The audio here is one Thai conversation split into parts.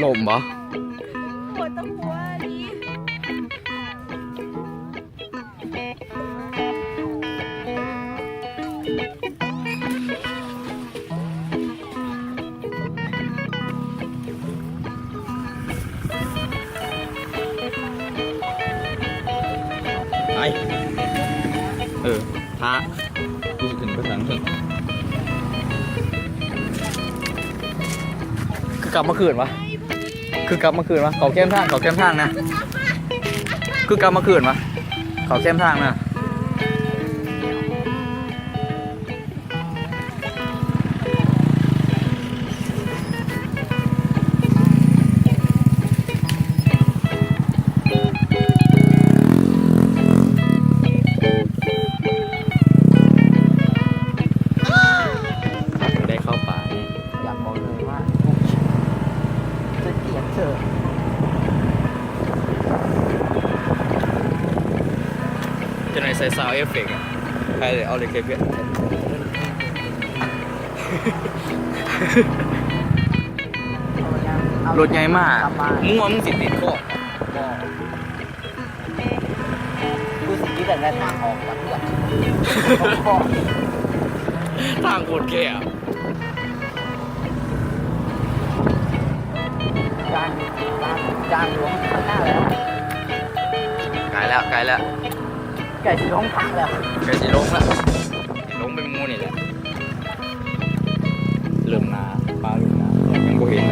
ลมปะปวดตะหัวดิไปพระกูจะขึ้นไปทางถึงคือกลับมาคืนวะคือกลับมาคืนวะเขาเข้มทางนะคือกลับมาคืนวะเขาเข้มทางนะได้เข้าป่าอยากบอกเลยว่าจะเกลียดเธอจะไหนใส่ซาวเอฟเฟกต์ไปเลยเอาเลยเคเพื่อนรถใหญ่มากมึงว่ามึงสิติดข้อกูสิคิดแต่ทางออกจากเพื่อนทางโคตรแคบจานหลวงข้างหน้าแล้วไกลแล้วไก่สีลงทางแล้วลงเป็นงูนี่แหละเริ่มนาปลาเริ่มนายังบ่เห็น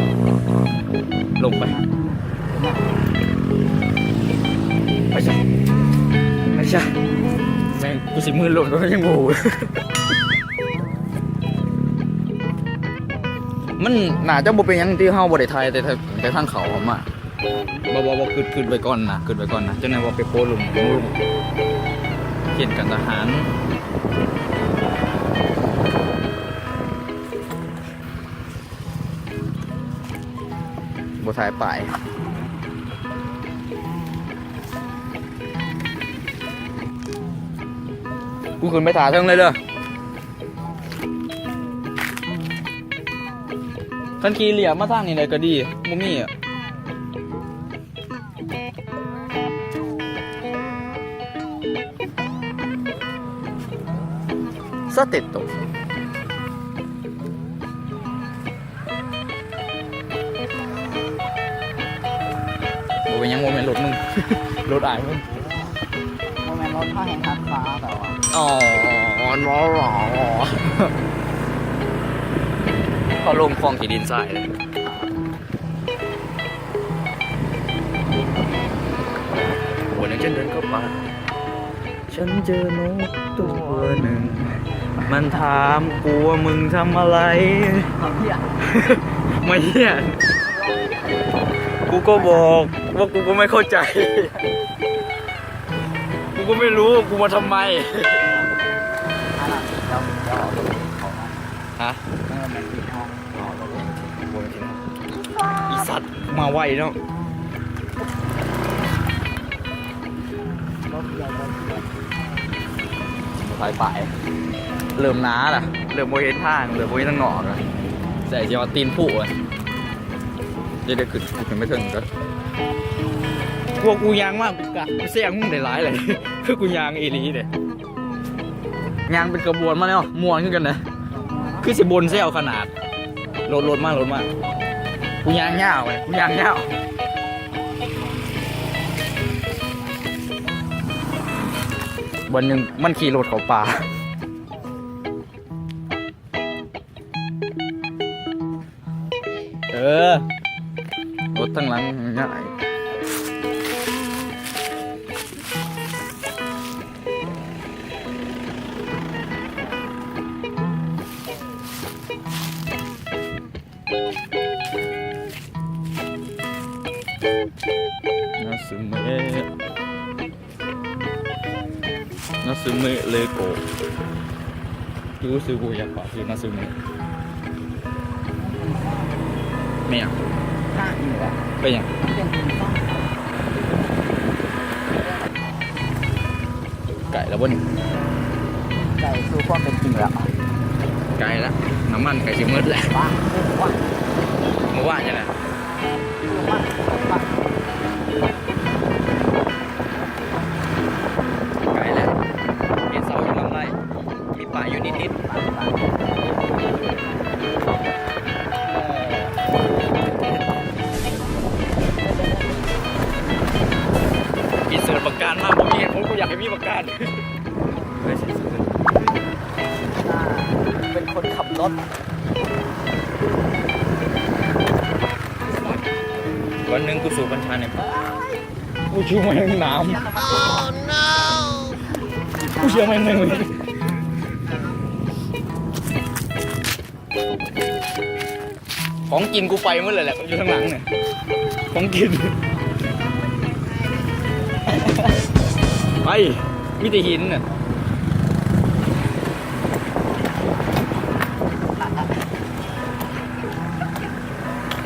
ลงไปไม่ใช่แม่งกูสิมือหล่นก็ยังงูมันน่าจะบ่เป็นหยังที่เฮาบ่ได้ถ่ายแต่ทางเขาผมอ่ะบ่ขึ้นไว้ก่อนนะจังได๋ว่าไปโพสลงเขียนกันทหารบ่ถ่ายป้ายกูขึ้นไปถ่ายเทิงเลยเด้อคันขี่เหลี่ยมมาทางนี้เลยก็ดีมุมี่อ่ะสเต็ตโตโมเป็นยังโมเป็นรถมึง รถอายมึงโมเป็นรถผ้าแห่งทักฟ้าแต่ว่าอ๋อเขาลงคลองขีดินทรายเลยวันนึงฉันเดินเข้าป่าฉันเจอนกตัวหนึ่งมันถามกูว่ามึงทำอะไรไม่เหี้ยกูก็บอกว่ากูก็ไม่เข้าใจกูก็ไม่รู้กูมาทำไมฮะอีสัตว์มาไวเนาะไปเริ่มน้าล่ะเริ่มโมเห็นทางเริ่มโมเห็นทางหนอกเลยใส่เจียวตีนผู้อ่ะเดี๋ยวขึ้นไม่ถึงก็พวกกูยางมากกูกะกูเสี่ยงมึงได้ร้ายเลยคือกูยางอีลีเนี่ยยางเป็นกระบวนมาเนี่ยมวนขึ้นกันนะคือสิบนเซี่ยวขนาดรถมากกูยางเงาไงกูยางเงาวันหนึ่งมันขี่รถเขาป่ารถทั้งหลังง่ายนาซึเมะเลโกยูซึโกยาปะคือนาซึเมะไม่อ่ะเป็นยัง ไก่แล้วบ่นี่ ไก่สู้ความเป็นจริงแล้ว ไก่แล้วน้ำมันไก่ชิมมืดแหละ บ้าว่า เมื่อวานใช่ไหมไก่แล้วเห็นเสาอยู่ลำไรมีป่าอยู่นิดๆมีเสือประกันมากผมเห็นผมก็อยากให้มีประกันเฮ้ย เป็นคนขับรถ วันหนึ่งกูสูบกัญชาเนี่ยกูชื่อมันน้ำกูเชื่อมันหนึ่งของกินกูไปเมื่อไหร่แหละอยู่ข้างหลังเนี่ยของกินไปมีแต่หินน่ะ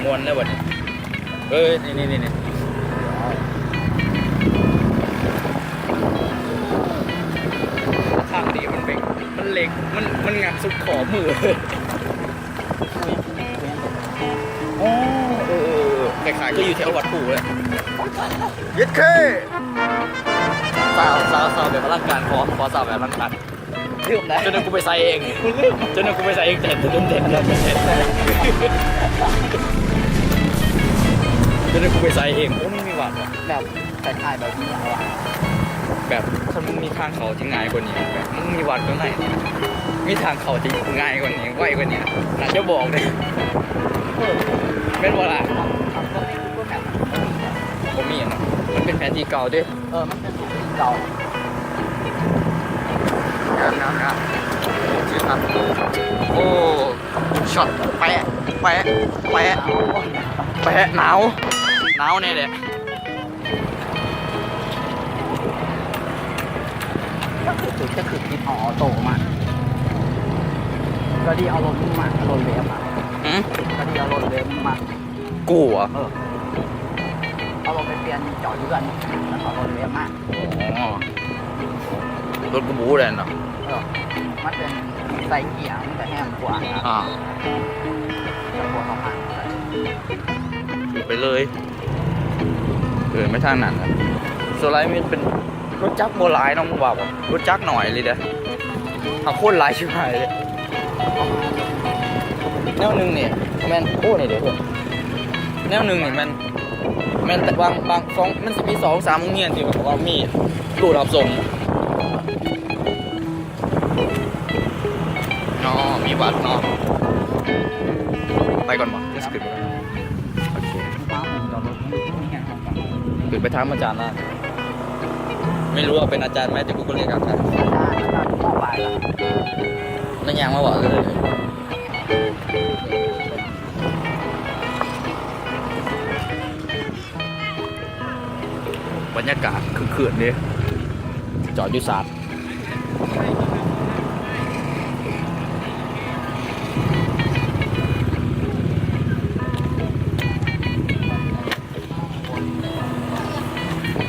มวนแล้ววันนี้เอ้ยนี่ทางดีมันเป็นมันเหล็กมันงัดสุดขอมือโอ้คล้ายๆก็อยู่แถววัดปู่เลยยึดเคสาวแบบอลังการขอสาวแบบอลังการ ลืมได้ จนกูไปใส่เองจนกูไปใส่เองเด็ดจนกูไปใส่เองโอ้มันมีหวัดว่ะ แบบแต่ถ่ายแบบนี้เอาอะ แบบถ้ามึงมีทางเขาที่ง่ายกว่านี้แบบมึงมีวัดก็ไหนมีทางเขาที่ง่ายกว่านี้ไวกว่านี้น่าจะบอกเลยเป็นว่าล่ะ ทำก็ไม่รู้ว่าแบบ ผมมีอ่ะเนาะมันเป็นแผนที่เก่าด้วย มันเป็นสิ่งเก่า นะชื่อครับโอ้ช็อตแปะหนาวเนี่ยแหละ จะคือคิดออโต้มาก็ดีเอารถมึงมาเอารถเวฟมาก็ดีเอารถเวฟมึงมา กูอ่ะ เอารถไปเปลี่ยนจอดอยู่กันแล้วเอารถเวฟมา อ๋อรถกูบูเลยเนาะ มันเป็นใส่เกียร์มันจะแห้งกว่านะ แต่พวกเขาผ่านอะไร ไปเลยไม่ทางนั้นอ่ะโซไลท์มันเป็นรถจักรโบราณน้องบอกว่ารถจักรหน่อยเลยเด้อเอาโคตรหลายชิบหายเลยแนวหนึ่งเนี่ยแมนโอ้เนี่ยเดี๋ยวเพื่อนแนวหนึ่งเนี่ยแมนแต่บางสองมันจะมี2-3โรงเรียนที่แบบว่ามีรูดรับส่งอ๋อมีวัดเนาะไปก่อนบ่จะขึ้นไปก่อนโอเค ฟ้าหมุนจอดรถนี่ไงครับ ขึ้นไปถามอาจารย์นะไม่รู้ว่าเป็นอาจารย์ไหมแต่กูก็เรียกอาจารย์ พ่อไปละ นั่นยังมาบอกเลยบรรยากาศคือเขื่อนดิจอดอยู่ศาสตร์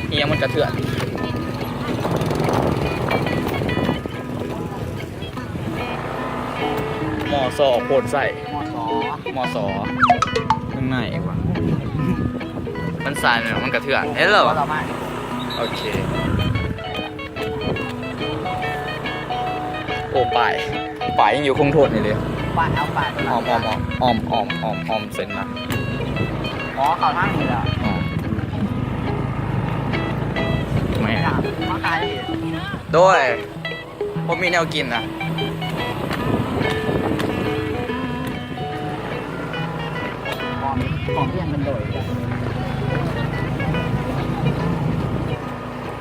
นี่ยังมันกระเทือนมอสอโคตรใส่ มอสอ ข้างในอีกว่ะมันสายเนี่ยมันกระเทือนเห็นเหรอ เราไม่ โอเคโอ้ป่ายยังอยู่คงโทษนี่เลย ป้าเอาป้า อ้อมเซ็นมา อ๋อเขาทั้งนี่แหละ อ๋อไม่ เขาตาย โดยผมมีแนวกินนะ ของที่ยังเป็นโดย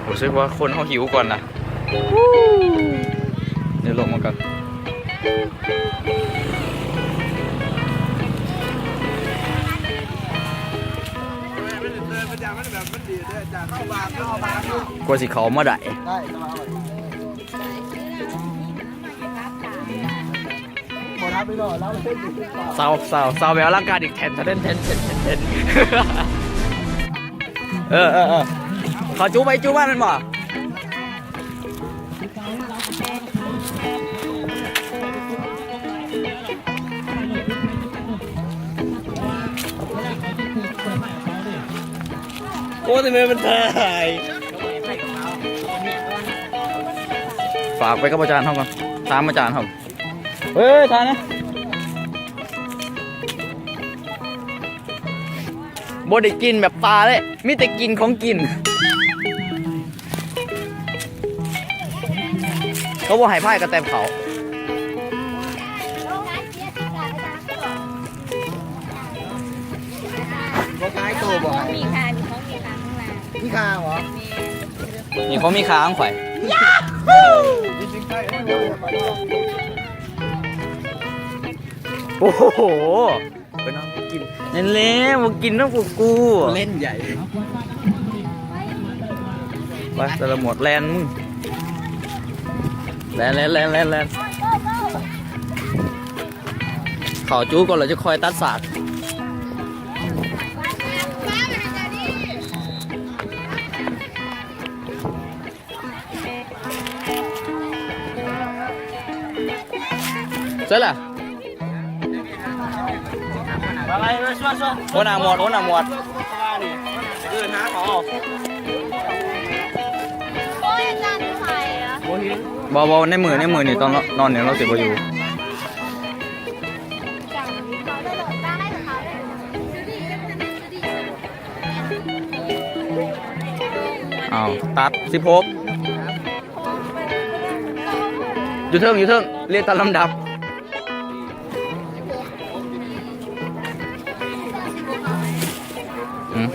รู้สึกว่าคนเขาหิวก่อนนะเดี๋ยวลงมากันกลัวสิเขามาได้ ได้จะมาหมดแล้วไปก่อนแล้วเส้นอยู่ที่ต่อ สาวแบบร่างกายอีกแทนเออเขาจู้ไปมันบ่ โอ้ทำไมมันถ่าย ฝากไปกับอาจารย์เขาก่อนตามอาจารย์เขาเฮ้ยทานนะบ่ได้กินแบบปลาเลยมีแต่กินของกินเขาบอกให้พายกระแตมเขา ก็คล้ายตัวบ่ ของมีค่ะมีของมีค่ะข้างล่าง พี่คาเหรอ นี่เขามีค้างข่อยโอ้โหไปน้องกินนั่นแหละมากินน้ำกู เล่นใหญ่ ไปแต่ละหมดแลนมึงแลนเขาจู้ก่อนเราจะคอยตัดสากเสร็จละ อะไรเลยช่วย โอ้หนาหมด เกินนะขอ โอ้ยอาจารย์ใส่อะ โอ้ย บอในมือนี่ตอนนอนเนี่ยเราสิบอยู่ จังมีเขาได้หรอได้หรอเขาได้ อ้าวตัด16อยู่เทิงเรียกตามลำดับ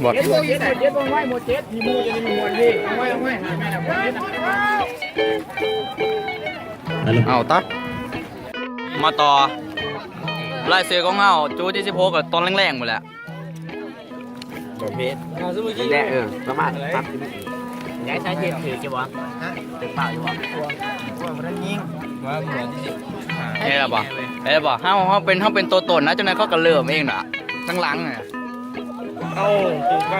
บอด เจ็ดไว้หมดเจ็ดมีมูจะมีมวนพี่เอาไว้แม่นะ เอาตัดมาต่อไล่เสือของเงาจูที่16กับตอนแรงๆหมดแหละ ตัวเพชร แน่ประมาณครับย้ายใช้เทียนถือจะวะถือเปล่าอยู่วะมันยิงว่าเหมือนที่ เฮ้ยล่ะบ่เฮาเป็นตัวตนนะจังนั้นเขาก็เริ่มเองน่ะทั้งหลังน่ะ เอาถือไกล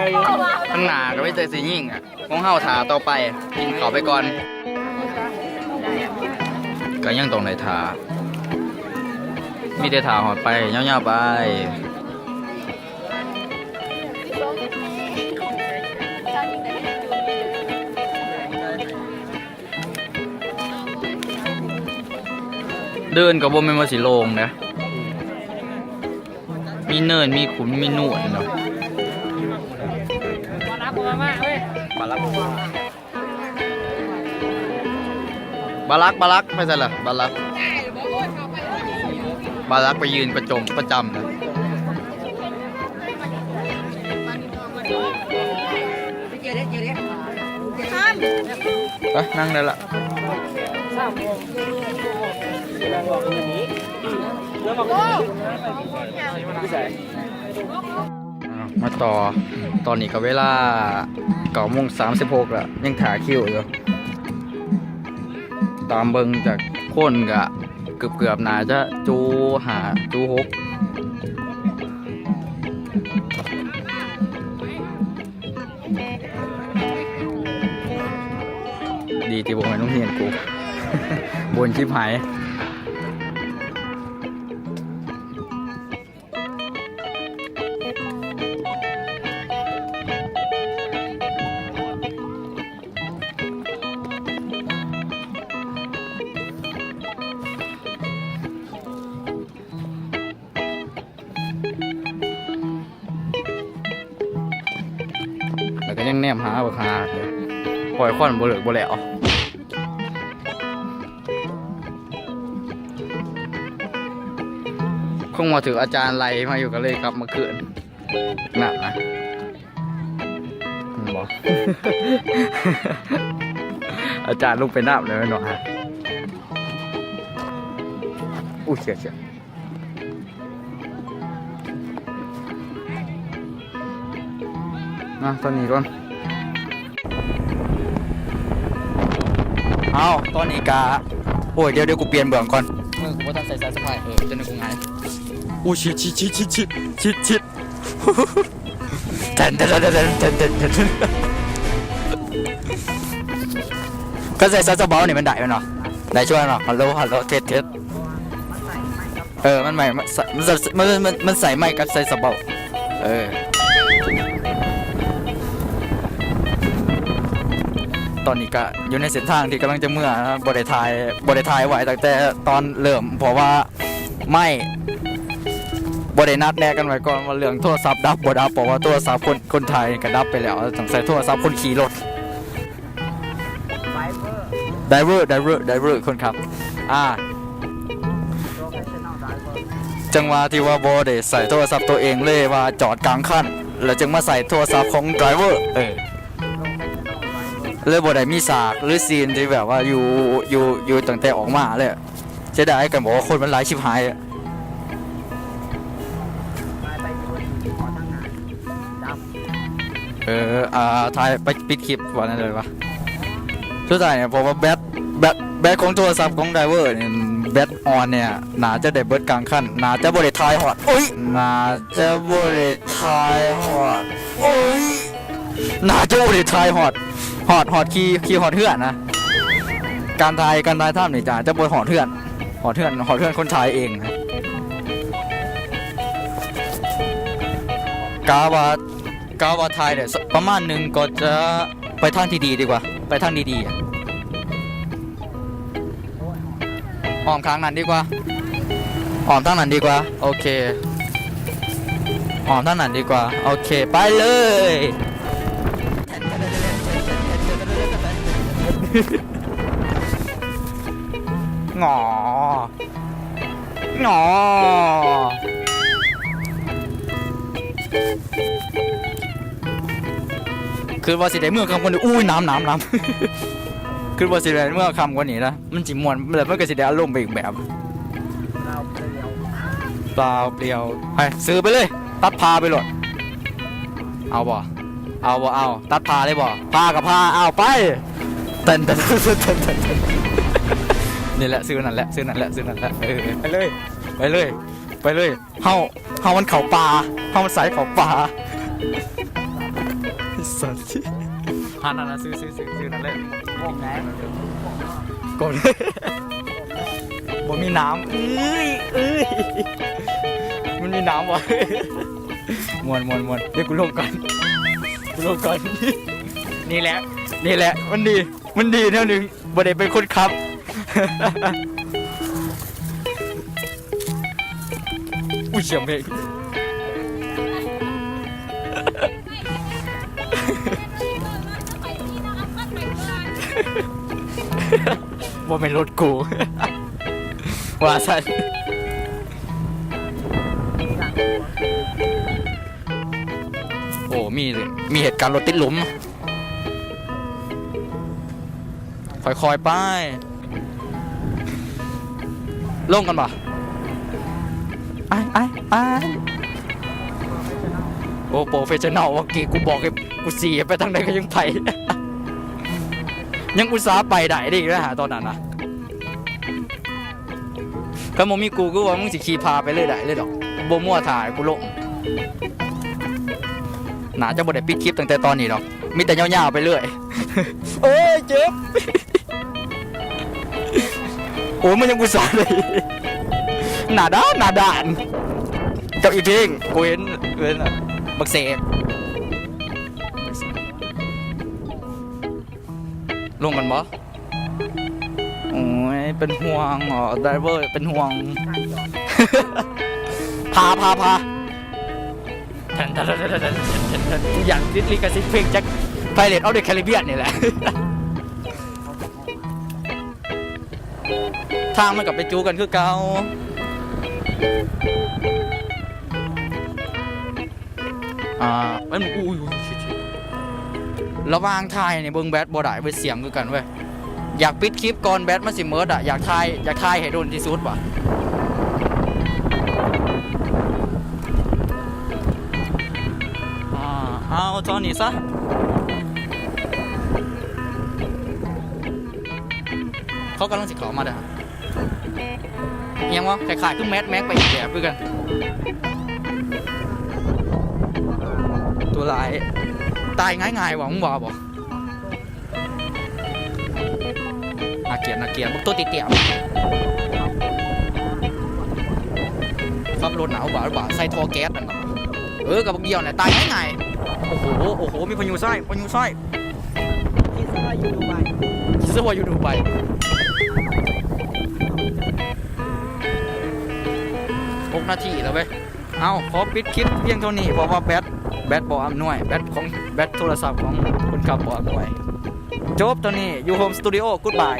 ทั้งหน้าก็ไม่เจอสิยิ่งอ่ะของเฮาถาต่อไปกินข้าวไปก่อนก็ยังต้องได้ถามีแต่ถาหอดไปยาวๆไปเดินกับบ่แม่นว่าสิโล่งนะมีเนินมีขุนมีหนวดเนาะบาลักไปซะล่ะบาลักไปยืนประจำนะไปนั่งได้ละมาต่อตอนนี้ก็เวลา9:36แล้วยังถ่าคิวอยู่ตามเบิงจากคนก็เกือบน่าจะจู6ดีที่บอกไม่ต้องเรียนกู บนชิบหายแล้วก็ยังแนมหาบักหาปล่อยควันบ่เหลือบ่แล้วคงมาถึงอาจารย์ไล่มาอยู่กันเลยกลับมาคืนหนักนะบอก อาจารย์ลุกไปนับเลยหน่อยอู้เชี่ยนะตอนนี้ก่อนเอาตอนนี้กาโอ้ยเดี๋ยวกูเปลี่ยนเบื้องก่อนเมื่อกูว่าต้องใส่สายสะพายจะนึกกูไงอู้ชิดแทนก็ใส่ซาสเบาเนี่ยมันได้ไหมเนาะได้ช่วยเนาะฮัลโหลเทสมันใหม่มันใส่ไม่กับใส่สเบา ตอนนี้ก็อยู่ในเส้นทางที่กำลังจะเมื่อนะบริทายไว้ตั้งแต่ตอนเริ่มเพราะว่าไม่บรินัดแน่กันไว้ก่อนว่าเรื่องโทรศัพท์ดับบดับเพราะว่าโทรศัพท์คนไทยก็ดับไปแล้วต้องใส่โทรศัพท์คนขี่รถไดเวอร์คนขับจังหวะที่ว่าบอได้ใส่โทรศัพท์ตัวเองเลยว่าจอดกลางคันแล้วจึงมาใส่โทรศัพท์ของไดเวอร์เลยบอได้มีฉากหรือซีนที่แบบว่าอยู่ตั้งแต่ออกมาเลยจะได้กันบอกว่าคนมันหลายชิบหายถ่ายไปปิดคลิปวันนั้นเลยวะสุดท้ายเนี่ยผมว่าแบตของโทรศัพท์ของไดเวอร์เนี่ยแบตออนเนี่ยน่าจะได้เบิดกลางขั้นน่าจะบริทายฮอดโอ้ยน่าจะบริทายฮอดโอ้ยน่าจะบริทายฮอดขี่ฮอดเทื่อนนะการทายท่ามนี่จะบริฮอดเทื่อนคนทายเองนะกาวาไทยเนี่ยประมาณหนึ่งก็จะไปทางที่ดีดีกว่าไปทางดีๆอ้อมข้างนั้นดีกว่าอ้อมทางนั้นดีกว่าโอเคอ้อมทางนั้นดีกว่าโอเคไปเลยงอคือว่าสิได้เมื่อคำคนอุ้ยน้ำคือว่าสิได้เมื่อคำคนนี้นะมันจิมวนแล้วมันก็สิได้อารมณ์ไปอีกแบบเปล่าเปลี่ยวไปซื้อไปเลยตัดพาไปหลดเอาตัดพาเลยบ่พากับพาเอาไปเต้นนี่แหละซื้อนั่นแหละไปเลยเฮามันเข่าปลาเฮามันใส่เข่าปลาสัตว์พานั่นนะซื้อนั่นเลยกดบ่มีน้ำมันมีน้ำวะมวนเดี๋ยวกูลงก่อนนี่แหละมันดีเท่านึงบ่ได้เป็นคนขับอุ้ยเฉียบเองว่าเป็นรถกูว่าสันโอ้มีเหตุการณ์รถติดหลุมค่อยๆไปลงกันป่ะไอ้โอ้โปรเฟชชั่นอลว่ากี้กูบอกให้กูเสียไปทางใดก็ยังไปยังอุตส่าห์ไปได้ดิแล้วหาตอนนั้นนะก็มมีกูก็ว่ามึงสิขี่พาไปเลยได้เลยดอกโบมั่วถ่ายกูลงน่าจะบ่ได้ปิดคลิปตั้งแต่ตอนนี้ดอกมีแต่ยาวๆไปเรื่อยโอ้ยเจ็บโอ้ยมันยังอุตส่าห์เลยหน้าด่านกับอีเพลงกูเห็นบักเสกลงกันบ่โอ้ยเป็นห่วงไดเวอร์เป็นห่วงพาอย่างดิสลีกาซิเพลงจากไพเรตออฟเดอะแคริบเบียนนี่แหละทางมันกับไปจูกันคือเก่ามันอุ้ยระหว่างทายเนี่ยเบิ้งแบทบ่ได้ไปเสียงคือกันเว้ยอยากปิดคลิปก่อนแบทมาสิเมิร์ดอ่ะอยากทายให้โดนที่สุดว่ะเอาตอนนี้ซะเขากำลังสิเขามาเด้อยังวะคล้ายๆคือแม็กไปอีกแบบคือกันตัวร้ายตายง่ายๆว่ะมึงบอกบ่น่าเกลียดมึงตัวติเตี่ยขับรถหนาวบ่าใส่ท่อแก๊สนั่นน่ะกับเบี้ยวเนี่ยตายง่ายๆโอ้โหมีพายุไส้ อยู่ดูไบ คิดซะว่าอยู่ดูไบ6 นาทีแล้วเว้ยเอาขอปิดคลิปเพียงเท่านี้เพราะว่าแบตบ่อำนวยแบตโทรศัพท์ของคนขับบ่อำนวยจบตอนนี้อยู่โฮมสตูดิโอกู๊ดบาย